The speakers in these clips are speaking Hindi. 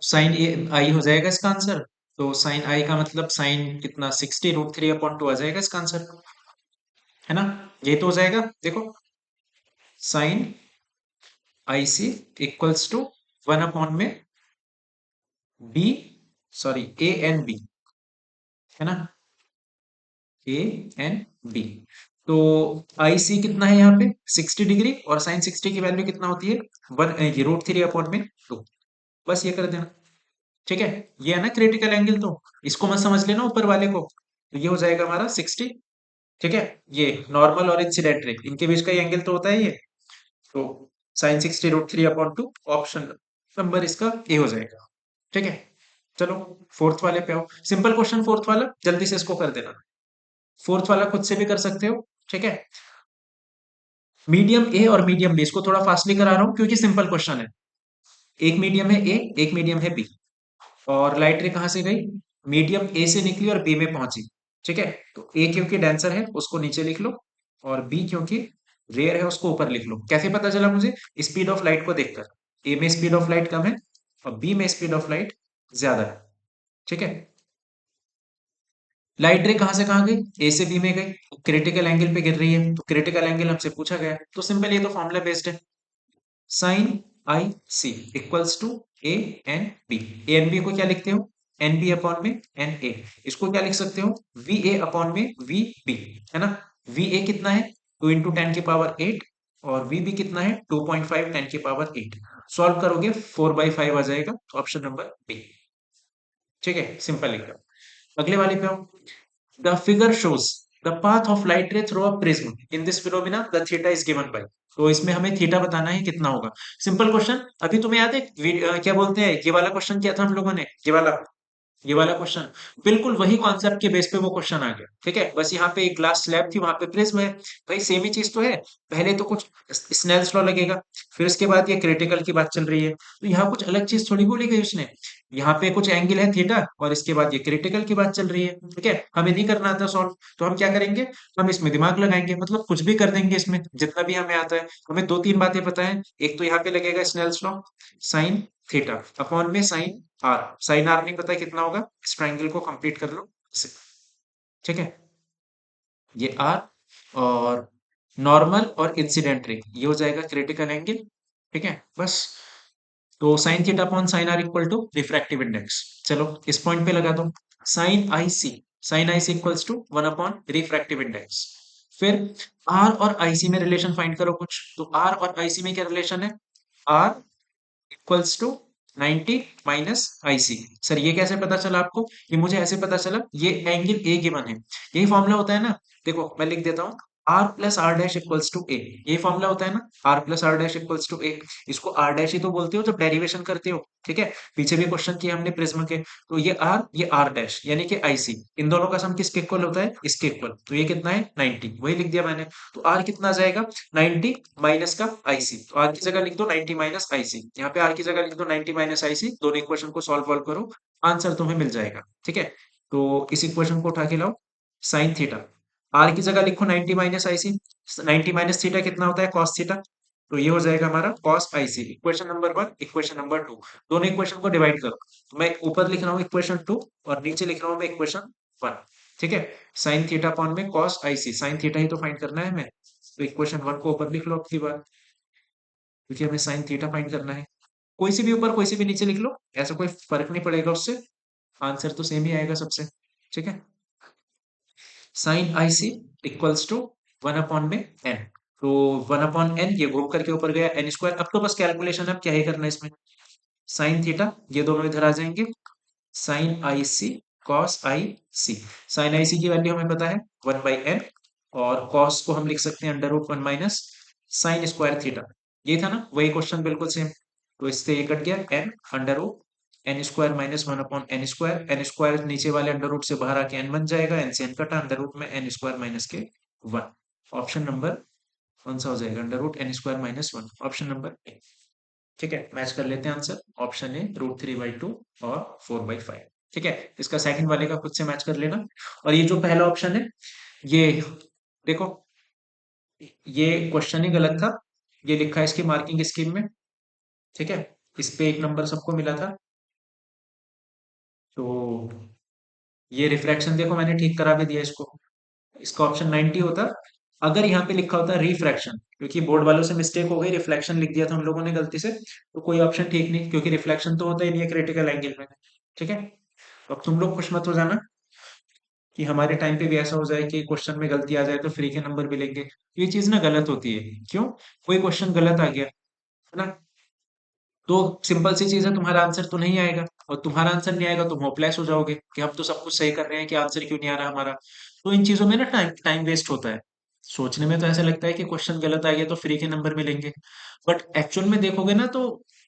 साइन ए आई हो जाएगा इसका आंसर। तो साइन आई का मतलब साइन कितना 60√3/2 आ जाएगा इसका आंसर, है ना। ये तो हो जाएगा देखो, sine I C equals to 1 upon में B, sorry A N B, है ना, ए एन बी। तो आई सी कितना है यहाँ पे 60 डिग्री, और साइन 60 की वैल्यू कितना होती है 1√3/2। बस ये कर देना, ठीक है। ये है ना क्रिटिकल एंगल, तो इसको मत समझ लेना ऊपर वाले को। तो ये हो जाएगा हमारा 60, ठीक है। ये नॉर्मल और इंसिडेंट रे इनके बीच का एंगल तो होता है ये। तो साइन 60√3/2 ऑप्शन नंबर इसका ए हो जाएगा, ठीक है। चलो फोर्थ वाले पे आओ, सिंपल क्वेश्चन फोर्थ वाला, जल्दी से इसको कर देना। फोर्थ वाला खुद से भी कर सकते हो, ठीक है। मीडियम ए और मीडियम बी, इसको थोड़ा फास्टली करा रहा हूं क्योंकि सिंपल क्वेश्चन है। एक मीडियम है ए, एक मीडियम है बी, और लाइट रे कहां से गई, मीडियम ए से निकली और बी में पहुंची, ठीक है। तो ए क्योंकि डेंसर है उसको नीचे लिख लो, और बी क्योंकि रेयर है उसको ऊपर लिख लो। कैसे पता चला मुझे, स्पीड ऑफ लाइट को देखकर। ए में स्पीड ऑफ लाइट कम है और बी में स्पीड ऑफ लाइट ज्यादा है, ठीक है। लाइट रे कहां से कहां गई, ए से बी में गई, क्रिटिकल एंगल पे गिर रही है, तो क्रिटिकल एंगल हमसे पूछा गया है। तो सिंपल ये तो फॉर्मूला बेस्ड है, sine I C equals to A N B. A N B को क्या लिखते हो, एन बी अपॉन में एन ए। इसको क्या लिख सकते हो, वी ए अपॉन में वी बी, है ना। वी ए कितना है 2 × 10⁸, और वी बी कितना है 2.5 10⁸। सॉल्व करोगे 4/5 आ जाएगा, ऑप्शन नंबर बी, ठीक है। सिंपल एकदम। अगले वाले पे आओ, the figure shows the path of light रे through a prism in this phenomena the theta is given by. तो इसमें हमें थीटा बताना है कितना होगा। सिंपल क्वेश्चन, अभी तुम्हें याद है क्या बोलते हैं, ये वाला क्वेश्चन किया था हम लोगों ने, ये वाला क्वेश्चन, बिल्कुल वही कॉन्सेप्ट के बेस पे वो क्वेश्चन आ गया, ठीक है। बस यहाँ पे एक ग्लास स्लैब थी, वहां पे प्रिज्म है। भाई सेम ही चीज तो है। पहले तो कुछ स्नेल्स लॉ लगेगा, फिर उसके बाद ये क्रिटिकल की बात चल रही है, तो यहाँ कुछ अलग चीज थोड़ी बोली गई उसने। यहाँ पे कुछ एंगल है थीटा, और इसके बाद ये क्रिटिकल की बात चल रही है, ठीक है। हमें नहीं करना आता सॉल्व, तो हम क्या करेंगे, हम इसमें दिमाग लगाएंगे, मतलब कुछ भी कर देंगे इसमें जितना भी हमें आता है। हमें दो तीन बातें पता है, एक तो यहाँ पे लगेगा Snell's law, sine theta upon में साइन आर। साइन आर नहीं पता है कितना होगा, इस ट्राइंगल को कंप्लीट कर लो इसे, ठीक है। ये आर, और नॉर्मल और इंसिडेंट रे ये हो जाएगा क्रिटिकल एंगल, ठीक है। बस, तो sine theta upon sine r equal to refractive index. चलो इस पॉइंट पे लगा दो, sine I c, sine I C equals to 1/रिफ्रैक्टिव इंडेक्स। फिर आर और आईसी में रिलेशन फाइंड करो कुछ, तो आर और आईसी में क्या रिलेशन है, r equals to 90 minus IC. Sir ये कैसे पता चला आपको, ये मुझे ऐसे पता चला, ये एंगल ए गिवन है, यही फॉर्मूला होता है ना। देखो मैं लिख देता हूँ, r plus r dash equals to a, यही फॉर्मूला होता है ना, r plus r dash equals to a. इसको आर डैश ही तो बोलते हो जब डेरिवेशन करते हो, ठीक है। पीछे भी क्वेश्चन किए हमने प्रिज्म के, तो ये आर डैश यानी कि आईसी, इन दोनों का सम किसके इक्वल होता है, इसके इक्वल। तो ये कितना है 90, वही लिख दिया मैंने। तो आर कितना आ जाएगा 90 माइनस का आईसी, तो आर की जगह लिख दो 90 माइनस आईसी, यहाँ पे आर की जगह लिख दो 90 माइनस आईसी, दोनों इक्वेशन को सॉल्व वॉल्व करो, आंसर तुम्हें मिल जाएगा, ठीक है। तो इस इक्वेशन को उठा के लाओ, साइन थीटा, आर की जगह लिखो 90 माइनस आईसी, 90 माइनस थीटा कितना होता है कॉस थीटा, तो ये हो जाएगा हमारा cos IC. Equation number 1, equation number 2, दोनों इक्वेशन को डिवाइड करो। तो मैं ऊपर लिख रहा हूँ इक्वेशन 2, और नीचे लिख रहा हूँ मैं इक्वेशन 1, ठीक है। साइन थीटा अपॉन में कॉस आईसी, साइन थीटा ही तो फाइंड करना है हमें, तो इक्वेशन 1 को ऊपर लिख लो अपनी बार, क्योंकि हमें साइन थीटा फाइंड करना है। कोई सी भी ऊपर कोई सी भी नीचे लिख लो, ऐसा कोई फर्क नहीं पड़ेगा उससे, आंसर तो सेम ही आएगा सबसे, ठीक है। Sine I C equals to 1 upon में एन, तो 1 अपॉन एन, ये घूम करके ऊपर गया एन स्क्वायर। अब तो बस कैलकुलेशन, अब क्या ही करना है इसमें, साइन थीटा ये दोनों इधर आ जाएंगे, साइन आई सी कॉस आई सी। साइन आई सी की वैल्यू हमें पता है 1/n, और कॉस को हम लिख सकते हैं √1 माइनस साइन स्क्वायर थीटा। ये था ना वही क्वेश्चन, बिल्कुल सेम। तो इससे ये कट गया n, under root n² minus 1/n², n square नीचे वाले अंडर रूट से बाहर आके एन बन जाएगा, एन से एन कटा, अंडर रूट में n² माइनस के 1। ऑप्शन नंबर कौन सा हो जाएगा, under root n² minus 1, option number A, ठीक है। मैच कर लेते हैं आंसर, ऑप्शन ए √3/2 और 4/5, ठीक है। इसका सेकंड वाले का खुद से मैच कर लेना। और ये जो पहला ऑप्शन है, ये देखो, ये क्वेश्चन ही गलत था, ये लिखा है इसकी मार्किंग स्कीम में, ठीक है। इस पे 1 नंबर सबको मिला था, तो ये रिफ्रैक्शन देखो मैंने ठीक करा भी दिया इसको, इसका ऑप्शन 90 होता। अगर यहाँ पे लिखा होता रिफ्रैक्शन, क्योंकि बोर्ड वालों से मिस्टेक हो गई, रिफ्लेक्शन लिख दिया था हम लोगों ने गलती से, तो कोई ऑप्शन ठीक नहीं, क्योंकि रिफ्लेक्शन तो होता ही नहीं है क्रिटिकल एंगल में। ठीक है, तो अब तुम लोग खुश मत हो जाना कि हमारे टाइम पे भी ऐसा हो जाए कि क्वेश्चन में गलती आ जाए तो फ्री के नंबर मिलेंगे। ये चीज ना गलत होती है। क्यों? कोई क्वेश्चन गलत आ गया है ना, तो सिंपल सी चीज है, तुम्हारा आंसर तो नहीं आएगा, और तुम्हारा आंसर नहीं आएगा तो होपलेस हो जाओगे कि हम तो सब कुछ सही कर रहे हैं, कि आंसर क्यों नहीं आ रहा हमारा। तो इन चीजों में ना टाइम टाइम वेस्ट होता है। सोचने में तो ऐसा लगता है कि क्वेश्चन गलत आ गया तो फ्री के नंबर मिलेंगे, बट एक्चुअल में देखोगे ना तो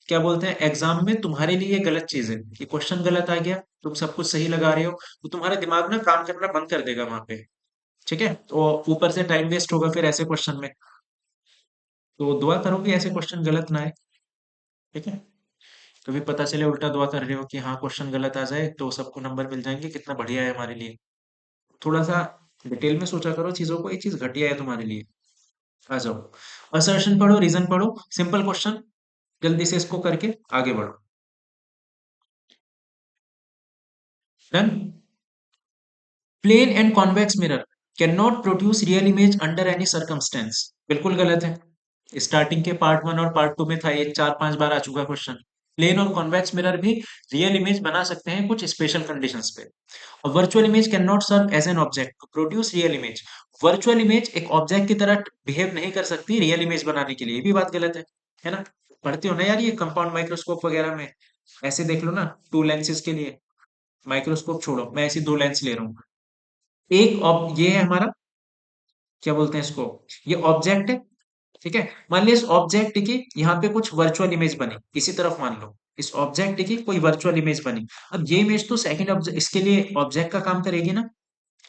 क्या बोलते हैं, एग्जाम में तुम्हारे लिए ये गलत चीज है कि क्वेश्चन गलत आ गया, तुम सब कुछ सही लगा रहे हो, तो तुम्हारा दिमाग ना काम करना बंद कर देगा वहां पे। ठीक है, तो ऊपर से टाइम वेस्ट होगा फिर ऐसे क्वेश्चन में। तो दुआ करो कि ऐसे क्वेश्चन गलत ना आए। ठीक है, कभी पता चले उल्टा दुआ कर रहे हो कि हाँ क्वेश्चन गलत आ जाए तो सबको नंबर मिल जाएंगे, कितना बढ़िया है हमारे लिए। थोड़ा सा डिटेल में सोचा करो चीजों को, ये चीज घटिया है तुम्हारे लिए। आ जाओ, असर्शन पढ़ो, रीजन पढ़ो, सिंपल क्वेश्चन, जल्दी से इसको करके आगे बढ़ो। Done. Plane and convex mirror can not produce real image under any circumstance. बिल्कुल गलत है। स्टार्टिंग के पार्ट वन और पार्ट टू में था, ये चार पांच बार आ चुका क्वेश्चन। प्लेन और कॉन्वेक्स मिरर भी रियल इमेज बना सकते हैं कुछ स्पेशल कंडीशंस पे। Virtual image can not serve as an object to produce real image. Virtual image एक ऑब्जेक्ट की तरह बिहेव नहीं कर सकती रियल इमेज बनाने के लिए, ये भी बात गलत है ना। पढ़ते हो ना यार ये कंपाउंड माइक्रोस्कोप वगैरह में, ऐसे देख लो ना, टू लेंसेज के लिए, माइक्रोस्कोप छोड़ो, मैं ऐसी दो लेंस ले रहा हूँ। ये है हमारा, क्या बोलते हैं इसको, ये ऑब्जेक्ट है। ठीक है, मान लिया इस ऑब्जेक्ट की यहाँ पे कुछ वर्चुअल इमेज बनी, इसी तरफ मान लो इस ऑब्जेक्ट की कोई वर्चुअल इमेज बनी। अब ये इमेज तो सेकंड ऑब्जेक्ट, इसके लिए ऑब्जेक्ट का काम करेगी ना।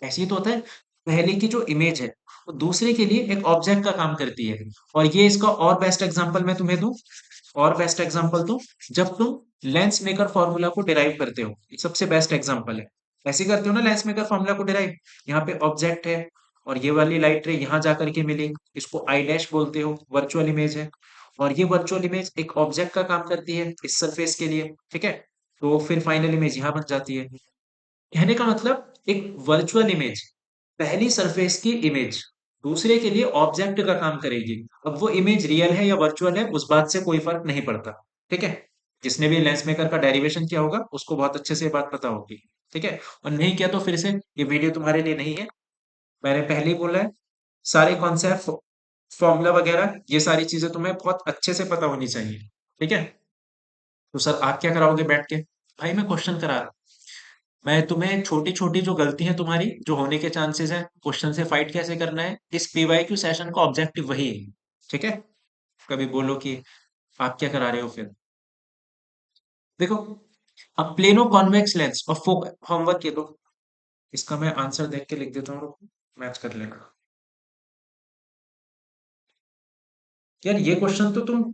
ऐसे ही तो होता है, पहले की जो इमेज है वो दूसरे के लिए एक ऑब्जेक्ट का काम करती है। और ये इसका और बेस्ट एग्जांपल मैं तुम्हें दूं, और बेस्ट एग्जांपल दूं, जब तुम लेंस मेकर फॉर्मूला को डिराइव करते हो, ये सबसे बेस्ट एग्जांपल है। ऐसे करते हो ना लेंस मेकर फॉर्मूला को डिराइव, यहाँ पे ऑब्जेक्ट है और ये वाली लाइट रे यहाँ जा करके मिली, इसको आई डैश बोलते हो, वर्चुअल इमेज है। और ये वर्चुअल इमेज एक ऑब्जेक्ट का काम करती है इस सरफेस के लिए। ठीक है, तो फिर फाइनल इमेज यहाँ बन जाती है। कहने का मतलब एक वर्चुअल इमेज पहली सरफेस की इमेज दूसरे के लिए ऑब्जेक्ट का काम करेगी। अब वो इमेज रियल है या वर्चुअल है उस बात से कोई फर्क नहीं पड़ता। ठीक है, जिसने भी लेंस मेकर का डेरिवेशन किया होगा उसको बहुत अच्छे से ये बात पता होगी। ठीक है, और नहीं किया तो फिर से ये वीडियो तुम्हारे लिए नहीं है। मैंने पहले ही बोला है, सारे कॉन्सेप्ट, फॉर्मूला वगैरह ये सारी चीजें तुम्हें बहुत अच्छे से पता होनी चाहिए। ठीक है, तो सर आप क्या कराओगे बैठ के? भाई मैं क्वेश्चन करा रहा हूं। मैं तुम्हें छोटी छोटी जो गलती है तुम्हारी जो होने के चांसेस है, क्वेश्चन से फाइट कैसे करना है, इस पीवाईक्यू सेशन का ऑब्जेक्टिव वही है। ठीक है, कभी बोलो कि आप क्या करा रहे हो फिर। देखो, अब प्लेनो कॉन्वेक्स लेंस और होमवर्क ये दो, इसका मैं आंसर देख के लिख देता हूँ, मैच कर लेना। यार ये क्वेश्चन तो तुम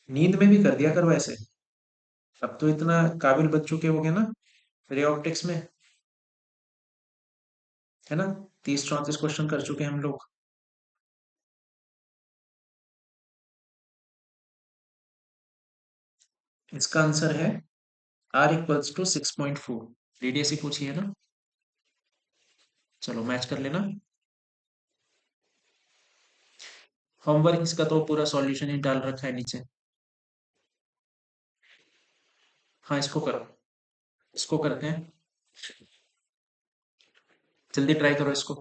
नींद में भी कर दिया करो ऐसे, अब तो इतना काबिल बन चुके होगे ना रे ऑप्टिक्स में, है ना। 30-34 क्वेश्चन कर चुके हैं हम लोग। इसका आंसर है R = 6.4। रेडियस ही पूछी है ना। चलो मैच कर लेना। होमवर्क इसका तो पूरा सॉल्यूशन ही डाल रखा है नीचे। हाँ इसको करो, इसको करते हैं, जल्दी ट्राई करो इसको।